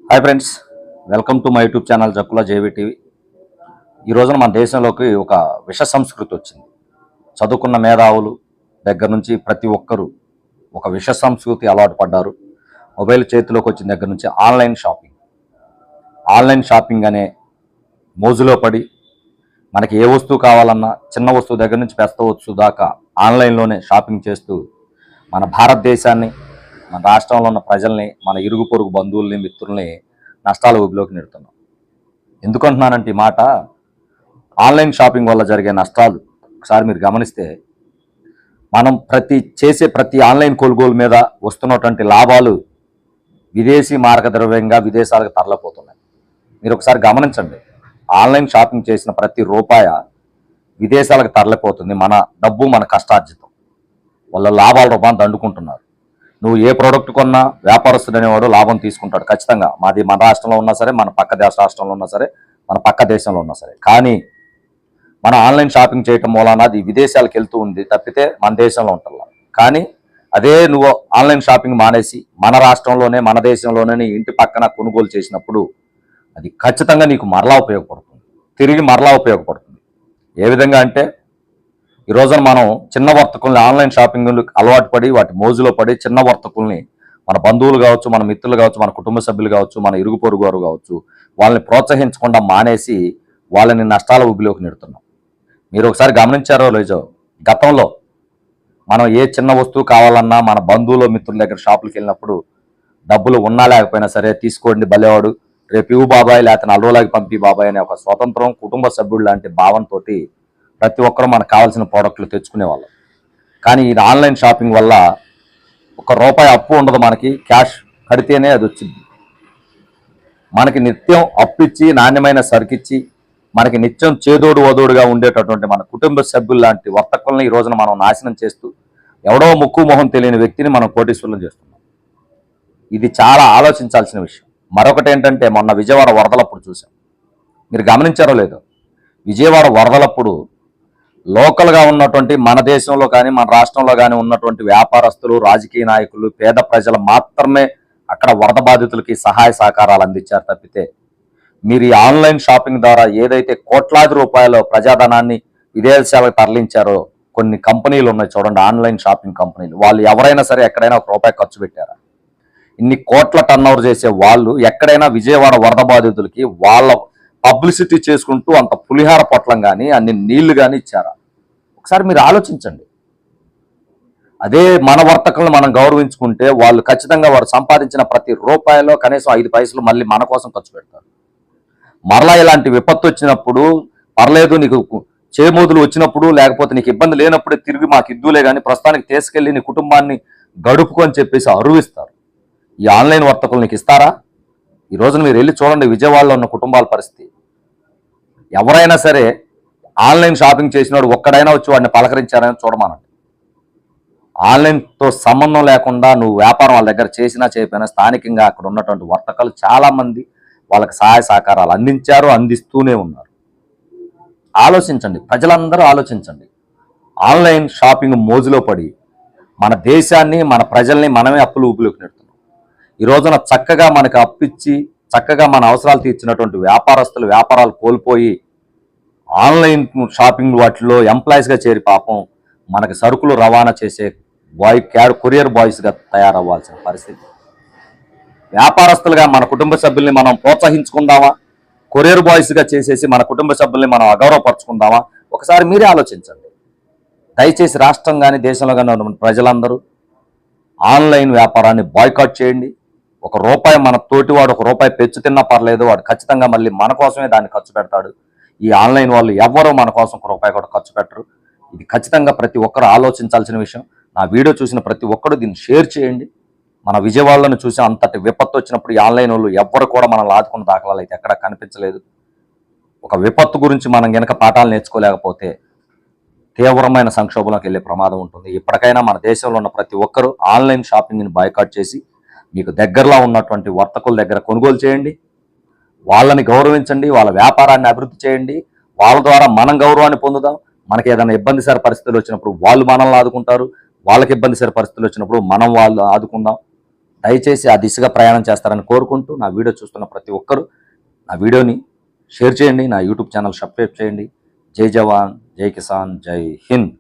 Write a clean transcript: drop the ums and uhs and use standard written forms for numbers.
Hi friends, welcome to my YouTube channel Jakkula JV TV. ఈ రోజున మన దేశంలోకి ఒక విష సంస్కృతి వచ్చింది. చదువుకున్న మేధావులు దగ్గర నుంచి ప్రతి ఒక్కరూ ఒక విష సంస్కృతి అలవాటు పడ్డారు. మొబైల్ చేతిలోకి వచ్చిన దగ్గర నుంచి ఆన్లైన్ షాపింగ్ అనే మోజులో పడి మనకి ఏ వస్తువు కావాలన్నా చిన్న వస్తువు దగ్గర నుంచి పెద్ద వస్తువు దాకా ఆన్లైన్లోనే షాపింగ్ చేస్తూ మన భారతదేశాన్ని, మన రాష్ట్రంలో ఉన్న ప్రజల్ని, మన ఇరుగు పొరుగు బంధువుల్ని, మిత్రుల్ని నష్టాల ఊబిలోకి నెడుతున్నాం. ఎందుకంటున్నానంటే ఈ మాట, ఆన్లైన్ షాపింగ్ వల్ల జరిగే నష్టాలు ఒకసారి మీరు గమనిస్తే, మనం చేసే ప్రతి ఆన్లైన్ కొనుగోలు మీద వస్తున్నటువంటి లాభాలు విదేశీ మార్గద్రవ్యంగా విదేశాలకు తరలిపోతున్నాయి. మీరు ఒకసారి గమనించండి, ఆన్లైన్ షాపింగ్ చేసిన ప్రతి రూపాయ విదేశాలకు తరలిపోతుంది. మన డబ్బు, మన కష్టార్జితం. వాళ్ళ లాభాల రూపాన్ని దండుకుంటున్నారు. నువ్వు ఏ ప్రోడక్ట్ కొన్నా వ్యాపారస్తుడు అనేవాడు లాభం తీసుకుంటాడు ఖచ్చితంగా. మాది మన రాష్ట్రంలో ఉన్నా సరే, మన పక్క రాష్ట్రంలో ఉన్నా సరే, మన పక్క దేశంలో ఉన్నా సరే. కానీ మనం ఆన్లైన్ షాపింగ్ చేయటం మూలాన అది విదేశాలకు వెళ్తూ ఉంది తప్పితే మన దేశంలో ఉంటున్నాం. కానీ అదే నువ్వు ఆన్లైన్ షాపింగ్ మానేసి మన రాష్ట్రంలోనే, మన దేశంలోనే ఇంటి పక్కన కొనుగోలు చేసినప్పుడు అది ఖచ్చితంగా నీకు మరలా ఉపయోగపడుతుంది, తిరిగి మరలా ఉపయోగపడుతుంది. ఏ విధంగా అంటే, ఈ రోజున మనం చిన్న వర్తకుల్ని ఆన్లైన్ షాపింగ్ అలవాటు పడి వాటి మోజులో పడి చిన్న వర్తకుల్ని, మన బంధువులు కావచ్చు, మన మిత్రులు కావచ్చు, మన కుటుంబ సభ్యులు కావచ్చు, మన ఇరుగు పొరుగు వారు కావచ్చు, వాళ్ళని ప్రోత్సహించకుండా మానేసి వాళ్ళని నష్టాల ఊబిలోకి నెడుతున్నాం. మీరు ఒకసారి గమనించారో లేదో, గతంలో మనం ఏ చిన్న వస్తువు కావాలన్నా మన బంధువులు, మిత్రుల దగ్గర షాపులకు వెళ్ళినప్పుడు డబ్బులు ఉన్నా లేకపోయినా సరే, తీసుకోండి భలేవాడు, రేపు ఇవ్వు బాబాయ్, లేకపోతే 4 రోజులకి పంపి బాబాయ్ అనే ఒక స్వతంత్రం, కుటుంబ సభ్యుడు లాంటి భావంతో ప్రతి ఒక్కరూ మనకు కావాల్సిన ప్రోడక్ట్లు తెచ్చుకునేవాళ్ళం. కానీ ఈ ఆన్లైన్ షాపింగ్ వల్ల ₹1 అప్పు ఉండదు. మనకి క్యాష్ కడితేనే అది వచ్చింది. మనకి నిత్యం అప్పిచ్చి, నాణ్యమైన సరుకిచ్చి, మనకి నిత్యం చేదోడు వదోడుగా ఉండేటటువంటి మన కుటుంబ సభ్యులు లాంటి వర్తకుల్ని ఈ రోజున మనం నాశనం చేస్తూ, ఎవడో ముక్కు మొహం తెలియని వ్యక్తిని మనం కోటీశ్వరులను చేస్తున్నాం. ఇది చాలా ఆలోచించాల్సిన విషయం. మరొకటి ఏంటంటే, మొన్న విజయవాడ వరదలప్పుడు చూసాం. మీరు గమనించారో లేదో, విజయవాడ వరదలప్పుడు లోకల్గా ఉన్నటువంటి మన దేశంలో కానీ, మన రాష్ట్రంలో కానీ ఉన్నటువంటి వ్యాపారస్తులు, రాజకీయ నాయకులు, పేద ప్రజలు మాత్రమే అక్కడ వరద బాధితులకి సహాయ సహకారాలు అందించారు తప్పితే, మీరు ఈ ఆన్లైన్ షాపింగ్ ద్వారా ఏదైతే కోట్లాది రూపాయల ప్రజాధనాన్ని విదేశాలకు తరలించారో కొన్ని కంపెనీలు ఉన్నాయి చూడండి, ఆన్లైన్ షాపింగ్ కంపెనీలు. వాళ్ళు ఎవరైనా సరే ఎక్కడైనా ₹1 ఖర్చు పెట్టారా? ఇన్ని కోట్ల టర్నోవర్ చేసే వాళ్ళు ఎక్కడైనా విజయవాడ వరద బాధితులకి వాళ్ళ పబ్లిసిటీ చేసుకుంటూ అంత పులిహార పొట్లం కానీ, అన్ని నీళ్లు కానీ ఇచ్చారా? ఒకసారి మీరు ఆలోచించండి. అదే మన వర్తకులను మనం గౌరవించుకుంటే వాళ్ళు ఖచ్చితంగా వారు సంపాదించిన ప్రతి రూపాయలో కనీసం 5 పైసలు మళ్ళీ మన కోసం ఖర్చు పెడతారు. మరలా ఇలాంటి విపత్తు వచ్చినప్పుడు పర్లేదు, నీకు చేమూదులు వచ్చినప్పుడు, లేకపోతే నీకు ఇబ్బంది లేనప్పుడే తిరిగి మాకు ఇద్దులే కానీ ప్రస్తుతానికి తీసుకెళ్లి నీ కుటుంబాన్ని గడుపుకొని చెప్పేసి అరువిస్తారు. ఈ ఆన్లైన్ వర్తకులు నీకు ఇస్తారా? ఈ రోజున మీరు వెళ్ళి చూడండి విజయవాడలో ఉన్న కుటుంబాల పరిస్థితి. ఎవరైనా సరే ఆన్లైన్ షాపింగ్ చేసినోడు ఒక్కడైనా వచ్చి వాడిని పలకరించారని చూడమనండి. ఆన్లైన్తో సంబంధం లేకుండా నువ్వు వ్యాపారం వాళ్ళ దగ్గర చేసినా చేయకపోయినా స్థానికంగా అక్కడ ఉన్నటువంటి వర్తకులు చాలామంది వాళ్ళకి సహాయ సహకారాలు అందించారు, అందిస్తూనే ఉన్నారు. ఆలోచించండి, ప్రజలందరూ ఆలోచించండి. ఆన్లైన్ షాపింగ్ మోజులో పడి మన దేశాన్ని, మన ప్రజల్ని మనమే అప్పులు ఊపిలోకి నెడుతున్నాం. ఈ రోజున చక్కగా మనకు అప్పిచ్చి చక్కగా మన అవసరాలు తీర్చినటువంటి వ్యాపారస్తులు వ్యాపారాలు కోల్పోయి ఆన్లైన్ షాపింగ్ వాటిలో ఎంప్లాయీస్గా చేరి పాపం మనకి సరుకులు రవాణా చేసే కొరియర్ బాయ్స్గా తయారవ్వాల్సిన పరిస్థితి. వ్యాపారస్తులుగా మన కుటుంబ సభ్యుల్ని మనం ప్రోత్సహించుకుందామా? కొరియర్ బాయ్స్గా చేసేసి మన కుటుంబ సభ్యుల్ని మనం అగౌరవపరుచుకుందామా? ఒకసారి మీరే ఆలోచించండి. దయచేసి రాష్ట్రం కానీ, దేశంలో కానీ ఉన్న ప్రజలందరూ ఆన్లైన్ వ్యాపారాన్ని బాయ్కాట్ చేయండి. ₹1 మన తోటివాడు ₹1 పెంచు తిన్నా పర్లేదు, వాడు ఖచ్చితంగా మళ్ళీ మన కోసమే దాన్ని ఖర్చు పెడతాడు. ఈ ఆన్లైన్ వాళ్ళు ఎవ్వరూ మన కోసం ₹1 కూడా ఖర్చు పెట్టరు. ఇది ఖచ్చితంగా ప్రతి ఒక్కరు ఆలోచించాల్సిన విషయం. నా వీడియో చూసిన ప్రతి ఒక్కరు దీన్ని షేర్ చేయండి. మన విజయవాడలోనే చూసి అంతటి విపత్తు వచ్చినప్పుడు ఈ ఆన్లైన్ వాళ్ళు ఎవ్వరు కూడా మనల్ని ఆదుకున్న దాఖలాలు అయితే ఎక్కడా కనిపించలేదు. ఒక విపత్తు గురించి మనం గనక పాఠాలు నేర్చుకోలేకపోతే తీవ్రమైన సంక్షోభంలోకి వెళ్ళే ప్రమాదం ఉంటుంది. ఇప్పటికైనా మన దేశంలో ఉన్న ప్రతి ఒక్కరూ ఆన్లైన్ షాపింగ్ని బాయ్కాట్ చేసి మీకు దగ్గరలో ఉన్నటువంటి వర్తకుల దగ్గర కొనుగోలు చేయండి, వాళ్ళని గౌరవించండి, వాళ్ళ వ్యాపారాన్ని అభివృద్ధి చేయండి. వాళ్ళ ద్వారా మనం గౌరవాన్ని పొందుదాం. మనకి ఏదైనా ఇబ్బందికర పరిస్థితులు వచ్చినప్పుడు వాళ్ళు మనల్ని ఆదుకుంటారు, వాళ్ళకి ఇబ్బందికర పరిస్థితులు వచ్చినప్పుడు మనం వాళ్ళు ఆదుకుందాం. దయచేసి ఆ దిశగా ప్రయాణం చేస్తారని కోరుకుంటూ నా వీడియో చూస్తున్న ప్రతి ఒక్కరూ నా వీడియోని షేర్ చేయండి, నా యూట్యూబ్ ఛానల్ సబ్స్క్రైబ్ చేయండి. జై జవాన్, జై కిసాన్, జై హింద్.